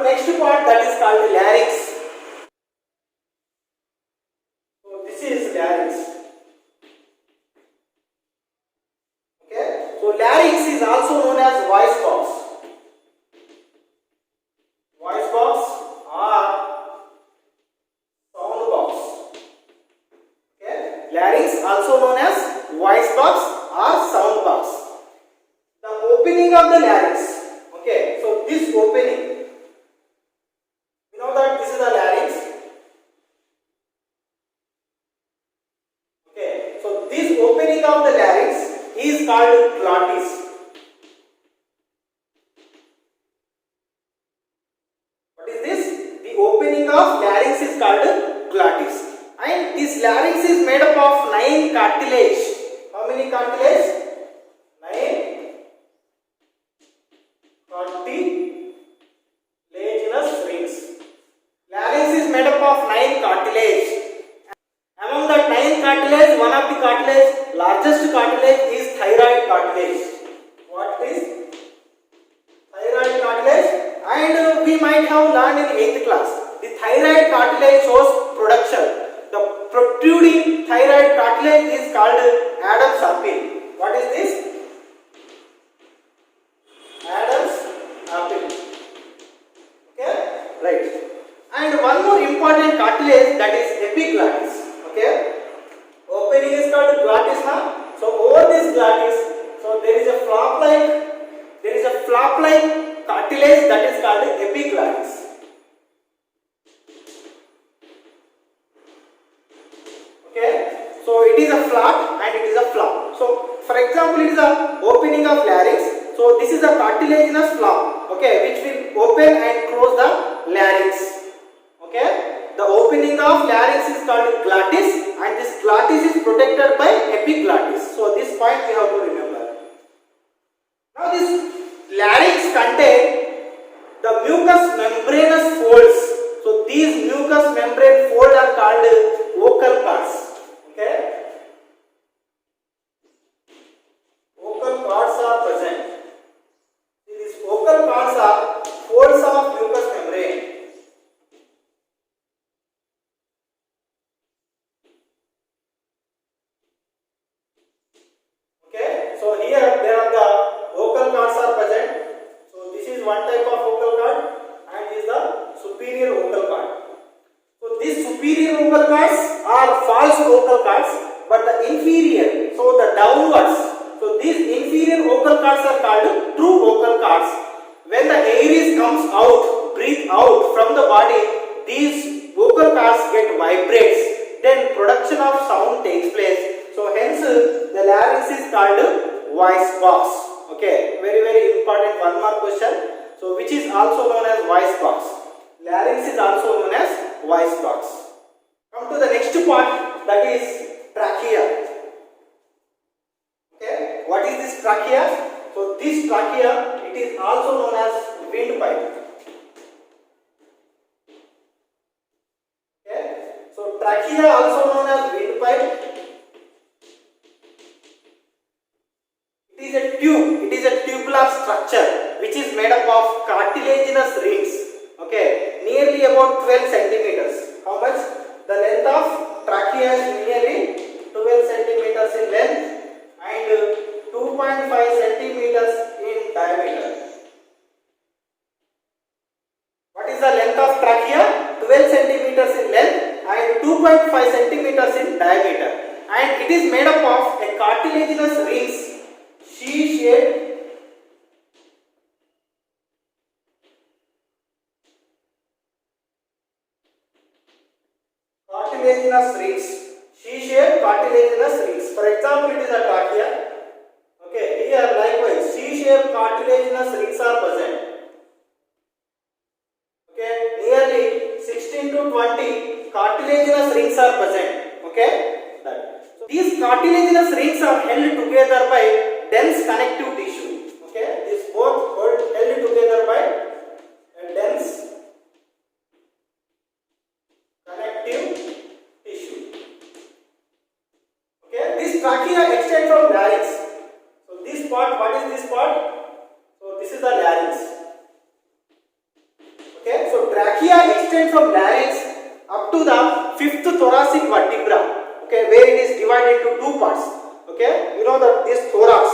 So next part, that is called larynx. So this is larynx. Okay. So larynx is also known as voice box. Voice box or sound box. Okay. Larynx also known as voice box or sound box. The opening of the larynx. Okay. So this opening, you know that this is the larynx. Okay. So this opening of the larynx is called glottis. What is this? The opening of larynx is called glottis. And this larynx is made up of 9 cartilage. How many cartilage? 9 cartilaginous rings. Larynx is made up of 9 cartilage. Among the 9 cartilage, one of the cartilage, largest cartilage is thyroid cartilage. What is thyroid cartilage? And we might have learned in 8th class. The thyroid cartilage shows production. The protruding thyroid cartilage is called Adam's apple. What is this? Adam's apple. Okay, right. And one more important cartilage, that is epiglottis. Okay, opening is called glottis. So over this glottis, so there is a flap-like cartilage that is called epiglottis. Okay, so it is a flap and it is a flap. So for example, it is a opening of larynx. So this is a cartilaginous flap. Okay, which will open and close the larynx. Okay, the opening of larynx is called glottis, and this glottis is protected by epiglottis. So this point we have to remember. Now this larynx contains the mucous membranous folds. So these mucous membrane folds are called vocal cords. Okay, vocal cords are present. These vocal cords are folds of mucous membrane. Okay, so here there are the vocal cords are present. So this is one type of vocal cord, and this is the superior vocal cord. So these superior vocal cords are false vocal cords, but the inferior, so the downwards, so these inferior vocal cords are called true vocal cords. When the air is comes out, breathe out from the body, these vocal cords get vibrates, then production of sound takes place. So hence the larynx is called voice box. Okay, very important one more question. So which is also known as voice box. Larynx is also known as voice box. Come to the next part, that is trachea. Okay, what is this trachea? So this trachea, it is also known as windpipe. Okay, so trachea also known as windpipe. It is a tubular structure which is made up of cartilaginous rings. Okay, nearly about 12 centimeters. How much? The length of trachea is nearly 12 centimeters in length and 2.5 centimeters in diameter. What is the length of trachea? 12 centimeters in length and 2.5 centimeters in diameter. And it is made up of a cartilaginous rings, C-shaped, cartilaginous rings. C-shaped cartilaginous rings. For example, it is a trachea. Okay, here likewise C-shaped cartilaginous rings are present. Okay, nearly 16 to 20 cartilaginous rings are present. Okay, so these cartilaginous rings are held together by dense connective tissue. Okay, these both held together by a dense connective tissue. Okay, this trachea extends from larynx. So this part, what is this part? So this is the larynx. extend from larynx up to the fifth thoracic vertebra, okay, where it is divided into two parts, okay. You know that this thorax,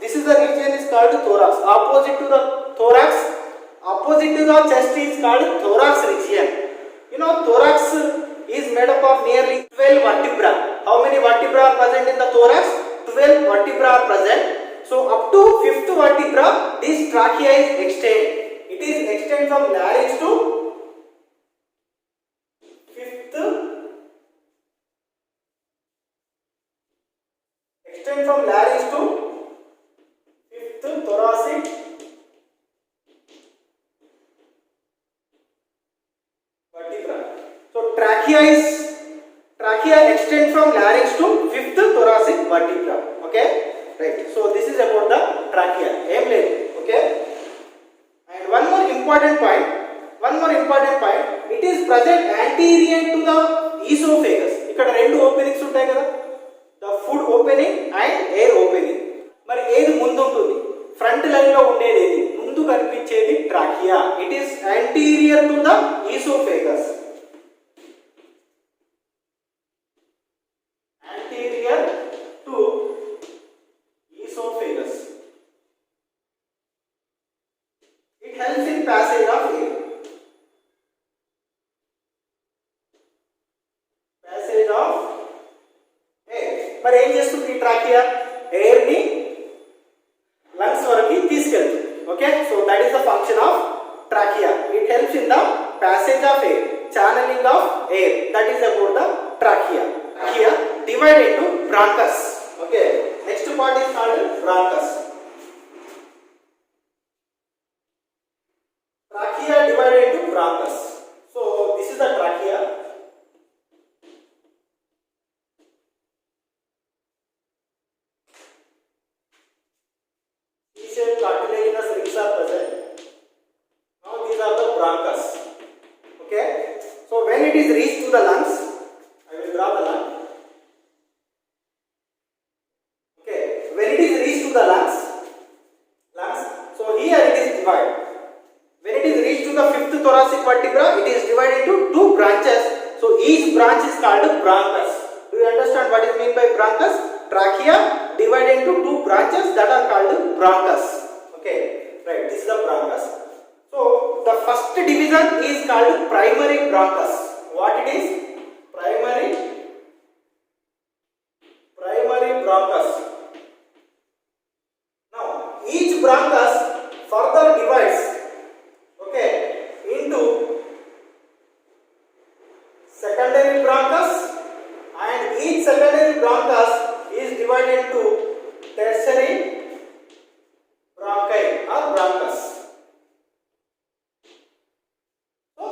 this is the region is called thorax. Opposite to the thorax, opposite to the chest is called thorax region. You know, thorax is made up of nearly 12 vertebra. How many vertebra are present in the thorax? 12 vertebra are present. So up to fifth vertebra, this trachea is extend. It is extend from larynx to fifth, extend from larynx to fifth thoracic vertebra. So trachea extend from larynx to fifth thoracic vertebra. Okay, right. So this is about the trachea. Okay. And one more important point. It is present anterior to the esophagus. ఇక్కడ రెండు openings ఉంటాయి కదా, the food opening and air opening. మరి ఏది ముందు ఉంటుంది? Front line లో ఉండేది ఏది? ముందు కనిపించేది trachea. It is anterior to the esophagus. Anterior to esophagus. It helps in passage of air. Passage of air. మరి ఏం చేస్తుంది ఈ ట్రాకియా? ఎయిర్ ని లంగ్స్ వరకు తీసుకెళ్తుంది. Okay, so that is the function of trachea. It helps in the passage of air, channeling of air. That is about the trachea. Trachea divided into bronchus. Okay, next part is called bronchus. Trachea divided into bronchus. So this is the trachea. C-shaped cartilaginous rings are present. Now these are the bronchus. Okay, so when it is reached to the lungs, I will draw the lung. Okay, when it is reached to the lungs, so here it is divided. When it is reached to the fifth thoracic vertebra, it is divided into two branches. So each branch is called bronchus. Do you understand what is meant by bronchus? Trachea divided into two branches that are called bronchus. Okay, right. This is the bronchus. So the first division is called primary bronchus. What it is? Primary bronchus. Now each bronchus further divides, okay, into secondary bronchus, and each secondary bronchus is divided into tertiary bronchi or bronchus. So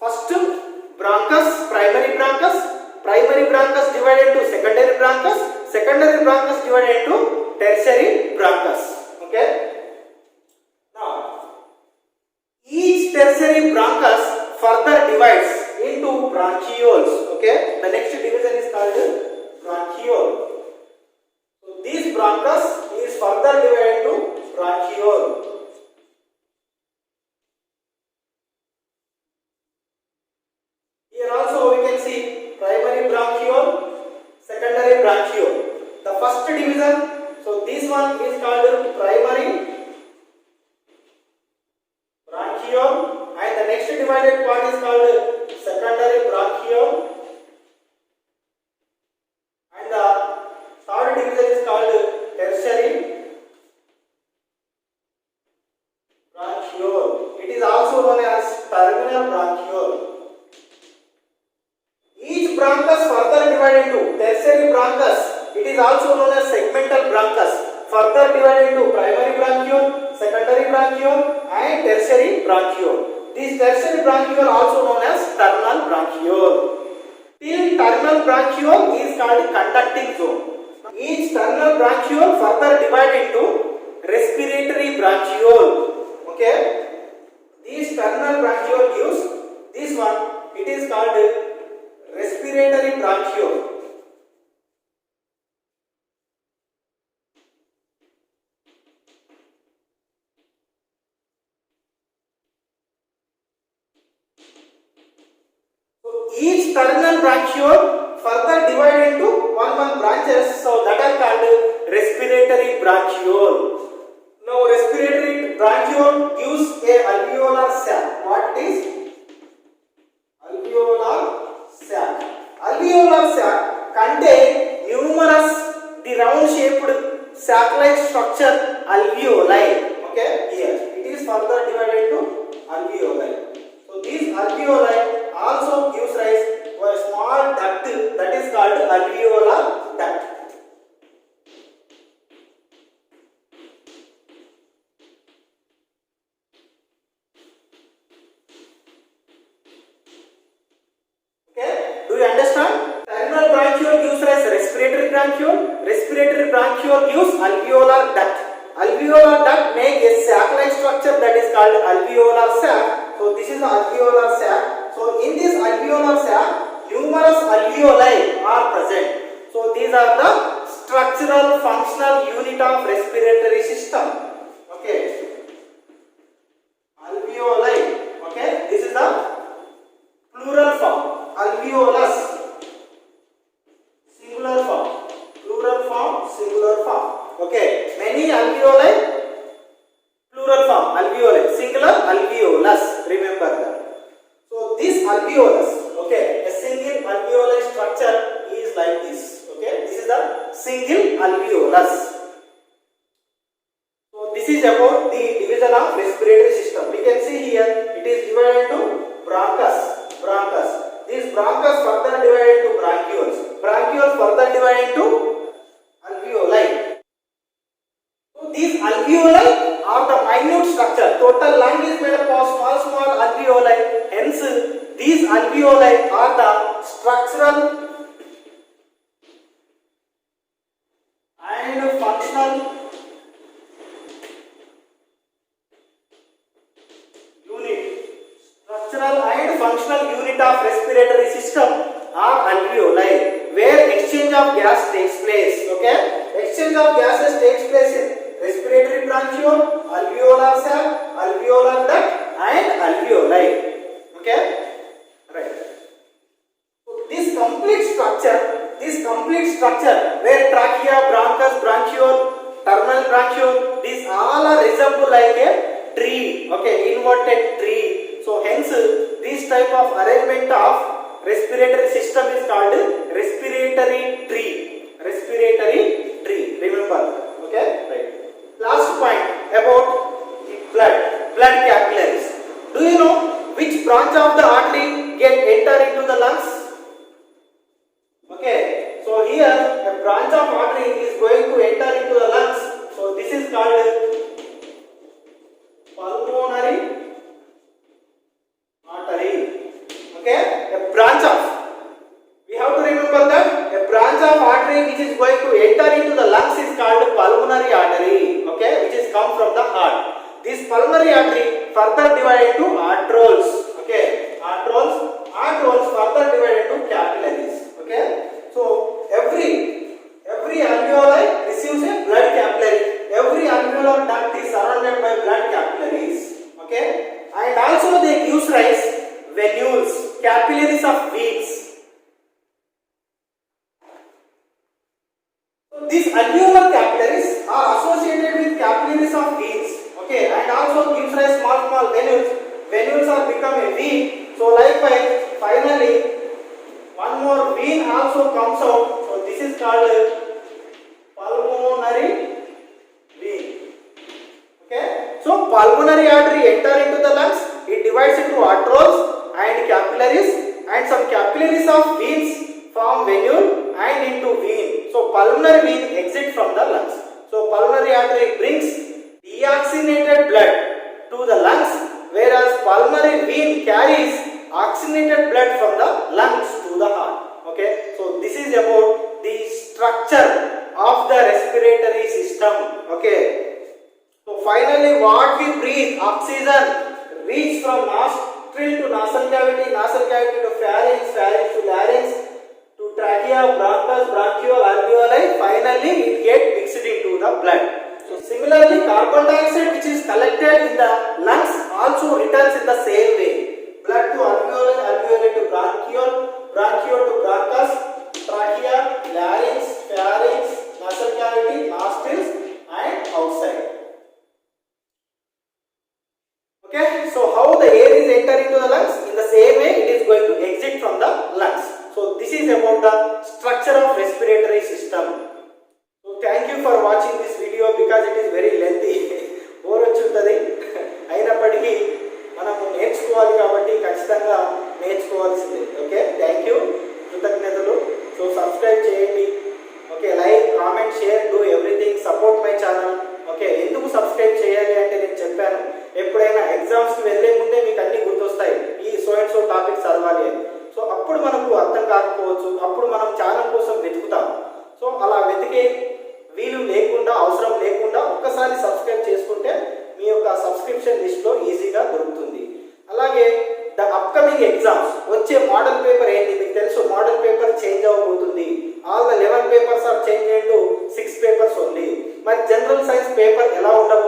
first bronchus, primary bronchus divided into secondary bronchus divided into tertiary bronchus. Okay, now each tertiary bronchus further divides into bronchioles. Okay, the next division is called bronchiole. So this bronchus is further divided into bronchiole. Here also we can see primary bronchiole, secondary bronchiole. The first division, so this one is called primary bronchiole, and the next divided part is called secondary bronchiole, and the third division is called tertiary bronchiole. It is also known as terminal bronchiole. Each bronchus further divided into tertiary bronchus. It is also known as segmental bronchus. Further divided into primary bronchiole, secondary bronchiole, and tertiary bronchiole. This tertiary bronchiole also known as terminal bronchiole. Till terminal bronchiole is called conducting zone. Each terminal bronchiole further divided into respiratory bronchiole. Okay, this terminal bronchiole gives this one. It is called respiratory bronchiole. terminal bronchiole further divide into one branches, so that are called respiratory bronchiole. Now respiratory bronchiole gives a alveolar sac. What it is? Alveolar sac. Alveolar sac contain numerous the round shaped sac like structure alveoli. Okay, here it is further divided into alveoli. So these alveoli also gives rise to a small duct that is called alveolar duct. Okay, do you understand? Terminal bronchiole gives rise to respiratory bronchiole. Respiratory bronchiole gives alveolar duct. Alveolar duct make a sac-like structure that is called alveolar sac. So this is the alveolar sac. So in this alveolar sac, numerous alveoli are present. So these are the structural functional unit of respiratory system. Okay, alveoli. Okay, this is the plural form. Alveolus, singular form. Plural form, singular form. Okay, many alveoli, plural form, alveoli, singular, alveolus, remember that. So this alveolus, okay, a single alveoli structure is like this. Okay, this is the single alveolus. So this is about the division of respiratory system. We can see here it is divided into bronchus. These bronchus further divided into bronchioles. Bronchioles further divided into alveoli. So these alveoli are the minute structure. Total lung is made up of small alveoli. Hence, these alveoli are the structural and functional unit. Structural and functional unit of respiratory system are alveoli, where exchange of gas takes place. Okay, exchange of gases takes place in respiratory bronchiole, alveolar sac, alveolar duct, and alveoli. Okay, right. So this complete structure where trachea, bronchus, bronchiole, terminal bronchiole, these all are resemble like a tree. Okay, inverted tree. So hence this type of arrangement of respiratory system is called respiratory tree. Respiratory tree. Remember. Okay, right. Last point about the blood capillaries. Do you know which branch of the artery enter into the lungs? Okay, so here a branch of artery is going to enter into the lungs. So this is called pulmonary artery. Okay, a branch of, we have to remember that a branch of artery which is going to enter into the lungs is called pulmonary artery. Okay, which is come from the heart. This pulmonary artery further divided into arterioles. Okay, arterioles further divided into capillaries. Okay, so every alveoli receives a blood capillary. Every alveolar duct is surrounded by blood capillaries. Okay, and also they gives rise venules, capillaries of veins. So these alveolar capillaries are associated with capillaries of veins. Okay, and also gives rise small venules. Venules are become a vein. So likewise, finally one more vein also comes out. So this is called pulmonary vein. Okay, so pulmonary artery enter into the lungs. It divides into arterioles and capillaries, and some capillaries of veins form venule and into vein. So pulmonary vein exit from the lungs. So pulmonary artery brings deoxygenated blood to the lungs, whereas pulmonary vein carries oxygenated blood from the lungs to the heart. Okay, so this is about the structure of the respiratory system. Okay, so finally what we breathe, oxygen reach from nostril to nasal cavity to pharynx, pharynx to larynx to trachea, bronchus, bronchiole, alveoli. Finally it gets mixed into the blood. So similarly, carbon dioxide which is collected in the lungs also returns in the same way. Blood to alveoli, alveoli to bronchiole, Okay, so how the air is entering into the lungs? In the same way it is going to exit from the lungs. So this is about the structure of respiratory system. So thank you for watching this video because it is very lengthy. Bore వచ్చి ఉంటుంది అయినప్పటికీ మనము నేర్చుకోవాలి కాబట్టి ఖచ్చితంగా నేర్చుకోవాల్సిందే. Okay, thank you, కృతజ్ఞతలు. So subscribe చేయండి. Okay, like, comment, share, do everything, support my channel. Okay, ఎందుకు సబ్స్క్రైబ్ చేయాలి అంటే నేను చెప్పాను, ఎప్పుడైనా ఎగ్జామ్స్కి వెళ్ళే ముందే మీకు అన్ని గుర్తొస్తాయి, ఈ సో అండ్ సో టాపిక్ చదవాలి అని. సో అప్పుడు మనకు అర్థం కాకపోవచ్చు, అప్పుడు మనం ఛానల్ కోసం వెతుకుతాం. సో అలా వెతికే వీలు లేకుండా, అవసరం లేకుండా ఒక్కసారి సబ్స్క్రైబ్ చేసుకుంటే మీ యొక్క సబ్స్క్రిప్షన్ లిస్ట్లో ఈజీగా దొరుకుతుంది. అలాగే ద అప్కమింగ్ ఎగ్జామ్స్, వచ్చే మోడల్ పేపర్ ఏంటి మీకు తెలుసు, మోడల్ పేపర్ చేంజ్ అవ్వబోతుంది. All the 11 papers are change into 6 papers only. మరి జనరల్ సైన్స్ పేపర్ ఎలా ఉండబోతుంది